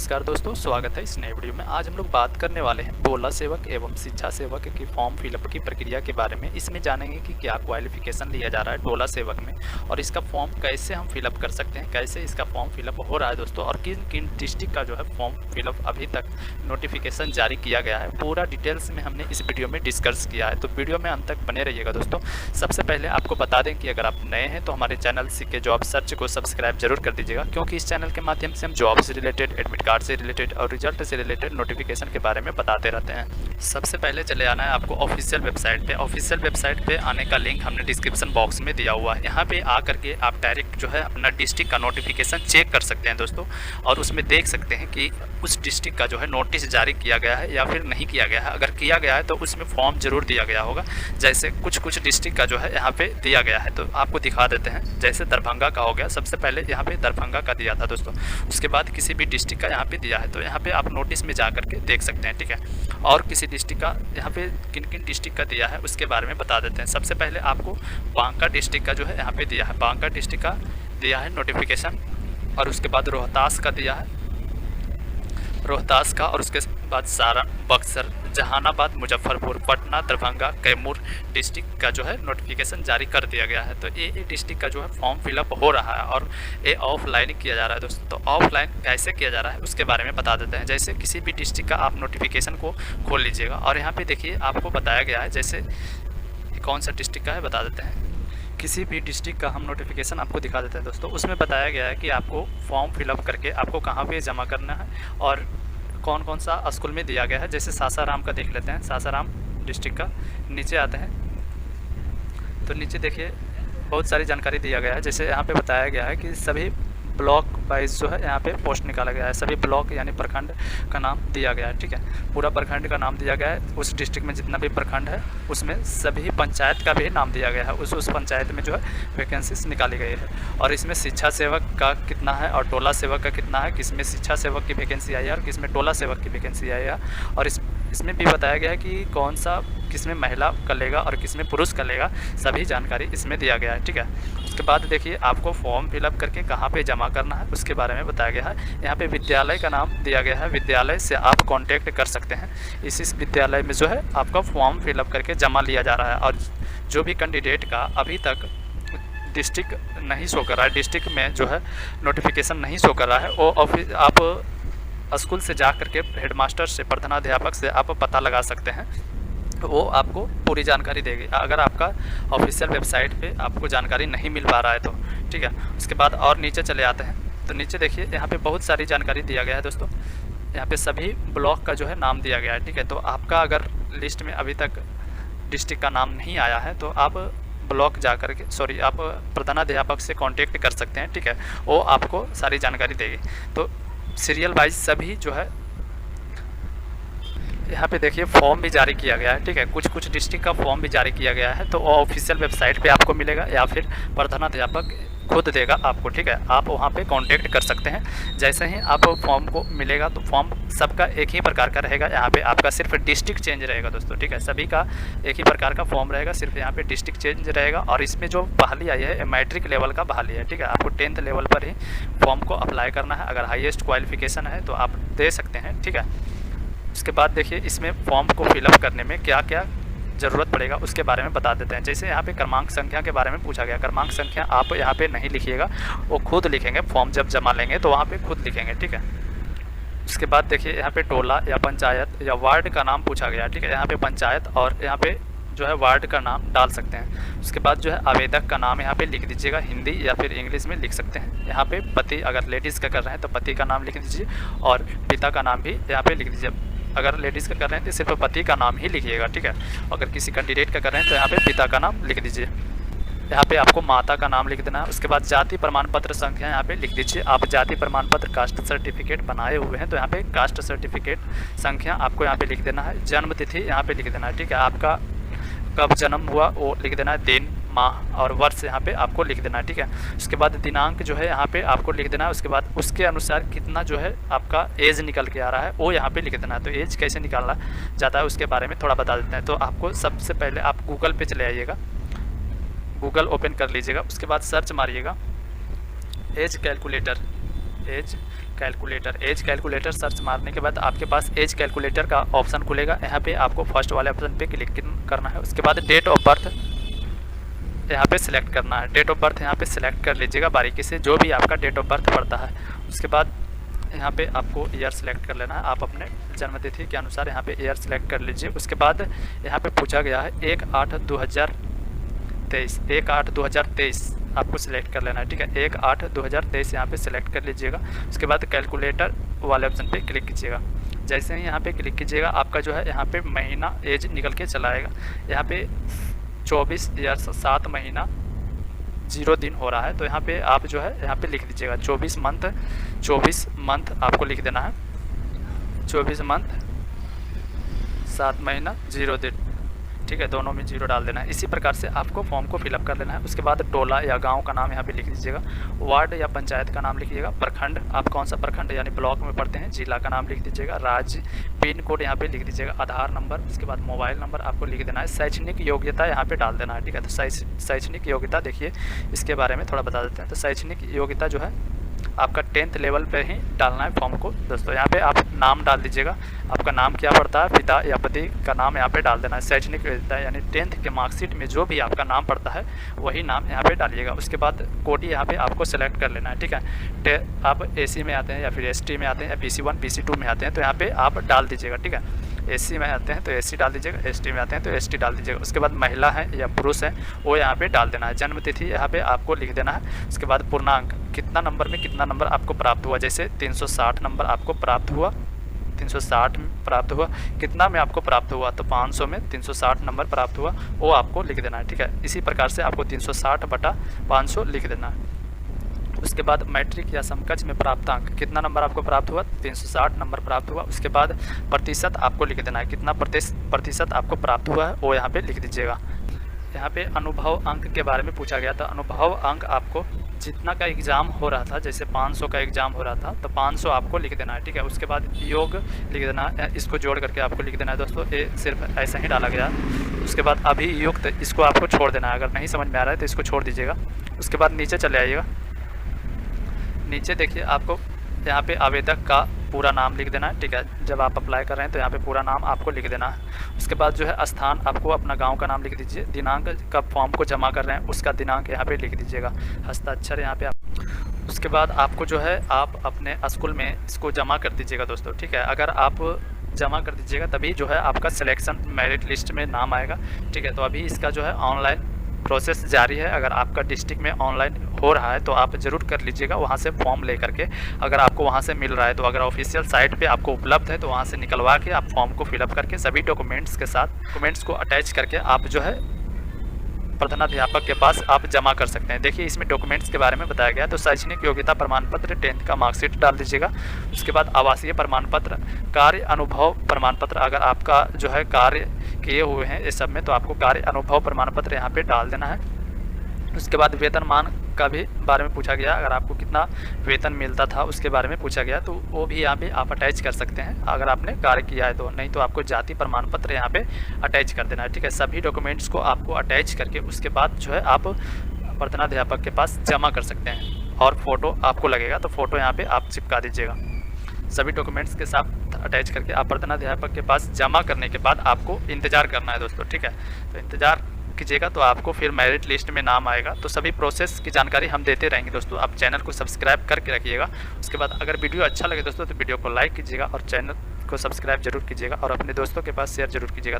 नमस्कार दोस्तों, स्वागत है इस नए वीडियो में। आज हम लोग बात करने वाले हैं टोला सेवक एवं शिक्षा सेवक की फॉर्म फिलअप की प्रक्रिया के बारे में। इसमें जानेंगे कि क्या क्वालिफिकेशन लिया जा रहा है टोला सेवक में और इसका फॉर्म कैसे हम फिलअप कर सकते हैं, कैसे इसका फॉर्म फिलअप हो रहा है दोस्तों, और किन किन डिस्ट्रिक्ट का जो है फॉर्म फिलअप अभी तक नोटिफिकेशन जारी किया गया है। पूरा डिटेल्स में हमने इस वीडियो में डिस्कस किया है, तो वीडियो में अंत तक बने रहिएगा दोस्तों। सबसे पहले आपको बता दें कि अगर आप नए हैं तो हमारे चैनल सीके जॉब सर्च को सब्सक्राइब जरूर कर दीजिएगा, क्योंकि इस चैनल के माध्यम से हम जॉब से रिलेटेड, एडमिट कार्ड से रिलेटेड और रिजल्ट से रिलेटेड नोटिफिकेशन के बारे में बताते रहते हैं। सबसे पहले चले आना है आपको ऑफिशियल वेबसाइट पे। ऑफिशियल वेबसाइट पे आने का लिंक हमने डिस्क्रिप्शन बॉक्स में दिया हुआ है। यहाँ पे आकर के आप डायरेक्ट जो है अपना डिस्ट्रिक्ट का नोटिफिकेशन चेक कर सकते हैं दोस्तों, और उसमें देख सकते हैं कि उस डिस्ट्रिक्ट का जो है नोटिस जारी किया गया है या फिर नहीं किया गया है। अगर किया गया है तो उसमें फॉर्म जरूर दिया गया होगा। जैसे कुछ डिस्ट्रिक्ट का जो है यहाँ पे दिया गया है, तो आपको दिखा देते हैं। जैसे दरभंगा का हो गया, सबसे पहले यहाँ पे दरभंगा का दिया था दोस्तों, उसके बाद किसी भी डिस्ट्रिक्ट का यहाँ पे दिया है, तो यहाँ पे आप नोटिस में जा करके देख सकते हैं, ठीक है। और किसी डिस्ट्रिक्ट का यहाँ पे किन किन डिस्ट्रिक्ट का दिया है उसके बारे में बता देते हैं। सबसे पहले आपको बांका डिस्ट्रिक्ट का जो है यहाँ पे दिया है, बांका डिस्ट्रिक्ट का दिया है नोटिफिकेशन, और उसके बाद रोहतास का दिया है, रोहतास का, और उसके बाद सारण, बक्सर, जहानाबाद, मुजफ्फरपुर, पटना, दरभंगा, कैमूर डिस्ट्रिक्ट का जो है नोटिफिकेशन जारी कर दिया गया है। तो ये डिस्ट्रिक्ट का जो है फॉर्म फिलअप हो रहा है और ये ऑफलाइन किया जा रहा है दोस्तों। तो ऑफलाइन कैसे किया जा रहा है उसके बारे में बता देते हैं। जैसे किसी भी डिस्ट्रिक्ट का आप नोटिफिकेशन को खोल लीजिएगा, और यहाँ पे देखिए आपको बताया गया है, जैसे कौन सा डिस्ट्रिक्ट का है बता देते हैं। किसी भी डिस्ट्रिक्ट का हम नोटिफिकेशन आपको दिखा देते हैं दोस्तों। उसमें बताया गया है कि आपको फॉर्म फिलअप करके आपको कहाँ पे जमा करना है और कौन कौन सा स्कूल में दिया गया है। जैसे सासाराम का देख लेते हैं, सासाराम डिस्ट्रिक्ट का नीचे आते हैं तो नीचे देखिए बहुत सारी जानकारी दिया गया है। जैसे यहाँ पे बताया गया है कि सभी ब्लॉक वाइज जो है यहाँ पे पोस्ट निकाला गया है। सभी ब्लॉक यानी प्रखंड का नाम दिया गया है, ठीक है। पूरा प्रखंड का नाम दिया गया है। उस डिस्ट्रिक्ट में जितना भी प्रखंड है उसमें सभी पंचायत का भी नाम दिया गया है। उस पंचायत में जो है वैकेंसीज निकाली गई है। और इसमें शिक्षा सेवक का कितना है और टोला सेवक का कितना है, किसमें शिक्षा सेवक की वैकेंसी आई है और किसमें टोला सेवक की वैकेंसी आई है। और इसमें भी बताया गया है कि कौन सा किसमें महिला कर लेगा और किसमें पुरुष कर लेगा, सभी जानकारी इसमें दिया गया है, ठीक है। उसके बाद देखिए आपको फॉर्म फिलअप करके कहाँ पे जमा करना है उसके बारे में बताया गया है। यहाँ पे विद्यालय का नाम दिया गया है, विद्यालय से आप कांटेक्ट कर सकते हैं। इस विद्यालय में जो है आपका फॉर्म फिलअप करके जमा लिया जा रहा है। और जो भी कैंडिडेट का अभी तक डिस्ट्रिक्ट नहीं शो कर रहा है, डिस्ट्रिक्ट में जो है नोटिफिकेशन नहीं शो कर रहा है, वो ऑफिस आप स्कूल से जा करके हेडमास्टर से, प्रधानाध्यापक से आप पता लगा सकते हैं, वो आपको पूरी जानकारी देगी। अगर आपका ऑफिशियल वेबसाइट पे आपको जानकारी नहीं मिल पा रहा है तो, ठीक है। उसके बाद और नीचे चले आते हैं तो नीचे देखिए यहाँ पे बहुत सारी जानकारी दिया गया है दोस्तों। यहाँ पे सभी ब्लॉक का जो है नाम दिया गया है, ठीक है। तो आपका अगर लिस्ट में अभी तक डिस्ट्रिक्ट का नाम नहीं आया है तो आप ब्लॉक जा कर के आप प्रधानाध्यापक से कांटेक्ट कर सकते हैं, ठीक है। वो आपको सारी जानकारी देगी। तो सीरियल वाइज सभी जो है यहाँ पे देखिए फॉर्म भी जारी किया गया है, ठीक है। कुछ डिस्ट्रिक्ट का फॉर्म भी जारी किया गया है, तो वो ऑफिशियल वेबसाइट पे आपको मिलेगा या फिर प्रधानाध्यापक खुद देगा आपको, ठीक है। आप वहाँ पे कांटेक्ट कर सकते हैं। जैसे ही आप फॉर्म को मिलेगा तो फॉर्म सबका एक ही प्रकार का रहेगा। यहाँ पे आपका सिर्फ डिस्ट्रिक्ट चेंज रहेगा दोस्तों, ठीक है। सभी का एक ही प्रकार का फॉर्म रहेगा, सिर्फ यहाँ पे डिस्ट्रिक्ट चेंज रहेगा। और इसमें जो बहाली आई है मैट्रिक लेवल का बहाली है, ठीक है। आपको 10th लेवल पर ही फॉर्म को अप्लाई करना है। अगर हाईएस्ट क्वालिफिकेशन है तो आप दे सकते हैं, ठीक है। उसके बाद देखिए इसमें फॉर्म को फिलअप करने में क्या क्या ज़रूरत पड़ेगा उसके बारे में बता देते हैं। जैसे यहाँ पे क्रमांक संख्या के बारे में पूछा गया। क्रमांक संख्या आप यहाँ पे नहीं लिखिएगा, वो खुद लिखेंगे। फॉर्म जब जमा लेंगे तो वहाँ पे खुद लिखेंगे, ठीक है। उसके बाद देखिए यहाँ पे टोला या पंचायत या वार्ड का नाम पूछा गया, ठीक है। यहाँ पे पंचायत और यहाँ पे जो है वार्ड का नाम डाल सकते हैं। उसके बाद जो है आवेदक का नाम यहाँ पे लिख दीजिएगा, हिंदी या फिर इंग्लिश में लिख सकते हैं। यहाँ पे पति, अगर लेडीज़ का कर रहे हैं तो पति का नाम लिख दीजिए, और पिता का नाम भी यहाँ पे लिख दीजिए। अगर लेडीज़ का कर रहे हैं तो सिर्फ पति का नाम ही लिखिएगा, ठीक है। अगर किसी कैंडिडेट का कर रहे हैं तो यहाँ पे पिता का नाम लिख दीजिए। यहाँ पे आपको माता का नाम लिख देना है। उसके बाद जाति प्रमाण पत्र संख्या यहाँ पे लिख दीजिए। आप जाति प्रमाण पत्र कास्ट सर्टिफिकेट बनाए हुए हैं तो यहाँ पे कास्ट सर्टिफिकेट संख्या आपको यहाँ पे लिख देना है। जन्म तिथि यहाँ पे लिख देना है, ठीक है। आपका कब जन्म हुआ वो लिख देना है, दिन, माह और वर्ष यहाँ पे आपको लिख देना है, ठीक है। उसके बाद दिनांक जो है यहाँ पे आपको लिख देना है। उसके बाद उसके अनुसार कितना जो है आपका एज निकल के आ रहा है वो यहाँ पे लिख देना है। तो एज कैसे निकालना जाता है उसके बारे में थोड़ा बता देते हैं। तो आपको सबसे पहले आप गूगल पे चले आइएगा, गूगल ओपन कर लीजिएगा। उसके बाद सर्च मारिएगा age calculator, age calculator, age calculator search मारने के बाद आपके पास एज कैलकुलेटर का ऑप्शन खुलेगा। यहाँ पे आपको फर्स्ट वाले ऑप्शन पे क्लिक करना है। उसके बाद डेट ऑफ बर्थ यहाँ पे सिलेक्ट करना है। डेट ऑफ बर्थ यहाँ पे सिलेक्ट कर लीजिएगा बारीकी से, जो भी आपका डेट ऑफ बर्थ पड़ता है। उसके बाद यहाँ पे आपको ईयर सेलेक्ट कर लेना है, आप अपने जन्मतिथि के अनुसार यहाँ पे ईयर सेलेक्ट कर लीजिए। उसके बाद यहाँ पे पूछा गया है 1/8/2023, 1/8/2023 आपको सिलेक्ट कर लेना है, ठीक है। 1/8/2023 यहाँ पे सिलेक्ट कर लीजिएगा। उसके बाद कैलकुलेटर वाले ऑप्शन पे क्लिक कीजिएगा। जैसे ही यहाँ पे क्लिक कीजिएगा आपका जो है यहाँ पे महीना एज निकल के चला आएगा। यहाँ पे 24 ईयर्स 7 महीना 0 दिन हो रहा है, तो यहाँ पे आप जो है यहाँ पे लिख दीजिएगा 24 मंथ आपको लिख देना है। 24 मंथ 7 महीना 0 दिन, ठीक है, दोनों में 0 डाल देना है। इसी प्रकार से आपको फॉर्म को फिलअप कर लेना है। उसके बाद टोला या गांव का नाम यहाँ पे लिख दीजिएगा, वार्ड या पंचायत का नाम लिखिएगा, प्रखंड आप कौन सा प्रखंड यानी ब्लॉक में पढ़ते हैं, जिला का नाम लिख दीजिएगा, राज्य, पिन कोड यहाँ पे लिख दीजिएगा, आधार नंबर, उसके बाद मोबाइल नंबर आपको लिख देना है। शैक्षणिक योग्यता यहाँ पे डाल देना है, ठीक है। तो शैक्षणिक योग्यता देखिए इसके बारे में थोड़ा बता देते हैं। तो शैक्षणिक योग्यता जो है आपका 10th लेवल पे ही डालना है फॉर्म को दोस्तों। यहाँ पे आप नाम डाल दीजिएगा, आपका नाम क्या पड़ता है, पिता या पति का नाम यहाँ पे डाल देना है। शैक्षणिक योग्यता यानी 10th के मार्कशीट में जो भी आपका नाम पड़ता है वही नाम यहाँ पे डालिएगा। उसके बाद कोटी यहाँ पे आपको सेलेक्ट कर लेना है, ठीक है। आप AC में आते हैं या फिर ST में आते हैं या PC1 PC2 में आते हैं तो यहाँ पे आप डाल दीजिएगा, ठीक है। SC में आते हैं तो SC डाल दीजिएगा, ST में आते हैं तो ST डाल दीजिएगा। उसके बाद महिला है या पुरुष है वो यहाँ पे डाल देना है। जन्म तिथि यहाँ पे आपको लिख देना है। उसके बाद पूर्णांक कितना नंबर में कितना नंबर आपको प्राप्त हुआ, जैसे 360 नंबर आपको प्राप्त हुआ, 360 में प्राप्त हुआ, कितना में आपको प्राप्त हुआ तो 500 में 360 नंबर प्राप्त हुआ, वो आपको लिख देना है, ठीक है। इसी प्रकार से आपको 360/500 लिख देना है। उसके बाद मैट्रिक या समकक्ष में प्राप्त अंक कितना नंबर आपको प्राप्त हुआ, 360 नंबर प्राप्त हुआ। उसके बाद प्रतिशत आपको लिख देना है, कितना प्रतिशत आपको प्राप्त हुआ है वो यहाँ पे लिख दीजिएगा। यहाँ पे अनुभव अंक के बारे में पूछा गया था। अनुभव अंक आपको जितना का एग्ज़ाम हो रहा था, जैसे 500 का एग्ज़ाम हो रहा था तो 500 आपको लिख देना है, ठीक है। उसके बाद योग लिख देना है, इसको जोड़ करके आपको लिख देना है दोस्तों, ये सिर्फ ऐसा ही डाला गया। उसके बाद अभियुक्त इसको आपको छोड़ देना है, अगर नहीं समझ में आ रहा है तो इसको छोड़ दीजिएगा। उसके बाद नीचे चले आइएगा, नीचे देखिए आपको यहाँ पे आवेदक का पूरा नाम लिख देना है, ठीक है। जब आप अप्लाई कर रहे हैं तो यहाँ पे पूरा नाम आपको लिख देना है। उसके बाद जो है स्थान आपको अपना गांव का नाम लिख दीजिए। दिनांक कब फॉर्म को जमा कर रहे हैं उसका दिनांक यहाँ पे लिख दीजिएगा, हस्ताक्षर यहाँ पे आप। उसके बाद आपको जो है आप अपने स्कूल में इसको जमा कर दीजिएगा दोस्तों, ठीक है। अगर आप जमा कर दीजिएगा तभी जो है आपका सिलेक्शन मेरिट लिस्ट में नाम आएगा, ठीक है। तो अभी इसका जो है ऑनलाइन प्रोसेस जारी है। अगर आपका डिस्ट्रिक्ट में ऑनलाइन हो रहा है तो आप ज़रूर कर लीजिएगा वहाँ से फॉर्म ले करके। अगर आपको वहाँ से मिल रहा है तो अगर ऑफिशियल साइट पे आपको उपलब्ध है तो वहाँ से निकलवा के आप फॉर्म को फिलअप करके सभी डॉक्यूमेंट्स के साथ डॉक्यूमेंट्स को अटैच करके आप जो है प्रधानाध्यापक के पास आप जमा कर सकते हैं। देखिए इसमें डॉक्यूमेंट्स के बारे में बताया गया। तो शैक्षणिक योग्यता प्रमाण पत्र 10th का मार्कशीट डाल दीजिएगा। उसके बाद आवासीय प्रमाण पत्र, कार्य अनुभव प्रमाण पत्र, अगर आपका जो है कार्य किए हुए हैं ये सब में तो आपको कार्य अनुभव प्रमाण पत्र यहाँ पे डाल देना है। उसके बाद वेतनमान का भी बारे में पूछा गया, अगर आपको कितना वेतन मिलता था उसके बारे में पूछा गया तो वो भी यहाँ पे आप अटैच कर सकते हैं अगर आपने कार्य किया है तो। नहीं तो आपको जाति प्रमाण पत्र यहाँ पे अटैच कर देना है, ठीक है। सभी डॉक्यूमेंट्स को आपको अटैच करके उसके बाद जो है आप प्रधानाध्यापक के पास जमा कर सकते हैं। और फोटो आपको लगेगा तो फोटो यहाँ पे आप चिपका दीजिएगा। सभी डॉक्यूमेंट्स के साथ अटैच करके आप प्रधानाध्यापक के पास जमा करने के बाद आपको इंतज़ार करना है दोस्तों, ठीक है। तो इंतज़ार कीजिएगा तो आपको फिर मेरिट लिस्ट में नाम आएगा। तो सभी प्रोसेस की जानकारी हम देते रहेंगे दोस्तों, आप चैनल को सब्सक्राइब करके रखिएगा। उसके बाद अगर वीडियो अच्छा लगे दोस्तों तो वीडियो को लाइक कीजिएगा और चैनल को सब्सक्राइब जरूर कीजिएगा और अपने दोस्तों के पास शेयर जरूर कीजिएगा।